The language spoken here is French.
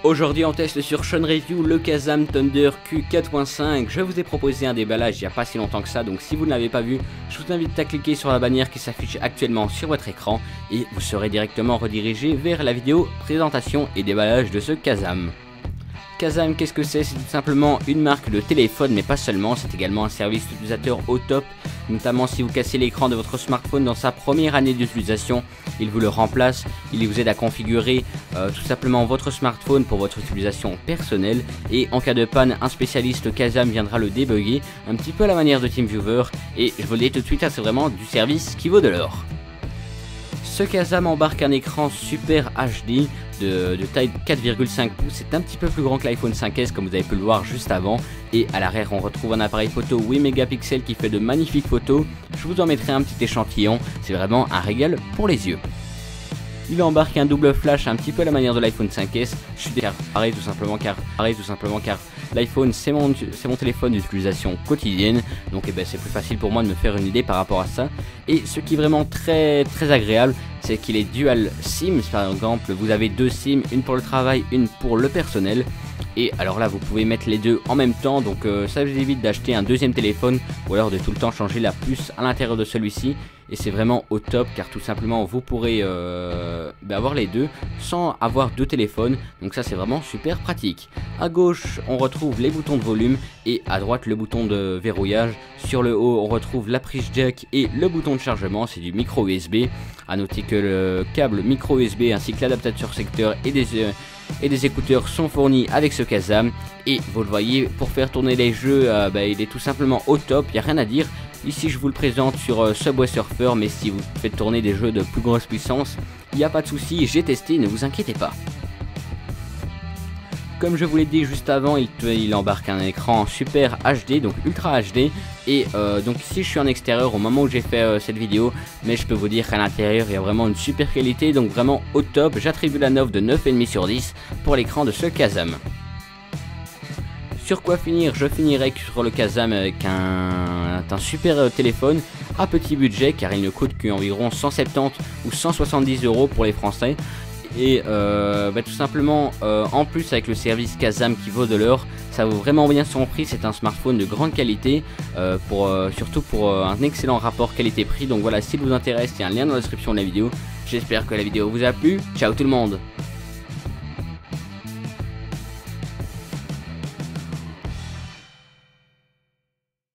Aujourd'hui on teste sur Sean Review le Kazam Thunder Q4.5. Je vous ai proposé un déballage il n'y a pas si longtemps que ça, donc si vous ne l'avez pas vu, je vous invite à cliquer sur la bannière qui s'affiche actuellement sur votre écran et vous serez directement redirigé vers la vidéo présentation et déballage de ce Kazam. Kazam, qu'est-ce que c'est? C'est tout simplement une marque de téléphone, mais pas seulement, c'est également un service utilisateur au top, notamment si vous cassez l'écran de votre smartphone dans sa première année d'utilisation, il vous le remplace, il vous aide à configurer tout simplement votre smartphone pour votre utilisation personnelle, et en cas de panne, un spécialiste Kazam viendra le débugger, un petit peu à la manière de TeamViewer, et je vous le dis tout de suite, c'est vraiment du service qui vaut de l'or. Ce Kazam embarque un écran Super HD de taille 4,5 pouces, c'est un petit peu plus grand que l'iPhone 5S comme vous avez pu le voir juste avant. Et à l'arrière on retrouve un appareil photo 8 mégapixels qui fait de magnifiques photos, je vous en mettrai un petit échantillon, c'est vraiment un régal pour les yeux. Il embarque un double flash un petit peu à la manière de l'iPhone 5S, je suis pareil tout simplement car l'iPhone c'est mon téléphone d'utilisation quotidienne, donc c'est plus facile pour moi de me faire une idée par rapport à ça. Et ce qui est vraiment très agréable, c'est qu'il est dual SIM, par exemple vous avez deux SIM, une pour le travail, une pour le personnel. Et alors là vous pouvez mettre les deux en même temps, donc ça vous évite d'acheter un deuxième téléphone ou alors de tout le temps changer la puce à l'intérieur de celui-ci. Et c'est vraiment au top car tout simplement vous pourrez avoir les deux sans avoir deux téléphones, donc ça c'est vraiment super pratique. À gauche on retrouve les boutons de volume et à droite le bouton de verrouillage. Sur le haut on retrouve la prise jack et le bouton de chargement, c'est du micro USB. A noter que le câble micro USB ainsi que l'adaptateur secteur et des écouteurs sont fournis avec ce Kazam. Et vous le voyez, pour faire tourner les jeux, il est tout simplement au top, il n'y a rien à dire. Ici je vous le présente sur Subway Surfer, mais si vous faites tourner des jeux de plus grosse puissance, il n'y a pas de souci, j'ai testé, ne vous inquiétez pas. Comme je vous l'ai dit juste avant, il embarque un écran Super HD, donc Ultra HD. Et donc ici je suis en extérieur au moment où j'ai fait cette vidéo, mais je peux vous dire qu'à l'intérieur il y a vraiment une super qualité, donc vraiment au top. J'attribue la note de 9,5 sur 10 pour l'écran de ce Kazam. Sur quoi finir? Je finirai sur le Kazam avec un super téléphone à petit budget car il ne coûte qu'environ 170 ou 170 € pour les Français. Et tout simplement en plus avec le service Kazam qui vaut de l'or, ça vaut vraiment bien son prix. C'est un smartphone de grande qualité, surtout pour un excellent rapport qualité-prix. Donc voilà, s'il vous intéresse, il y a un lien dans la description de la vidéo. J'espère que la vidéo vous a plu. Ciao tout le monde.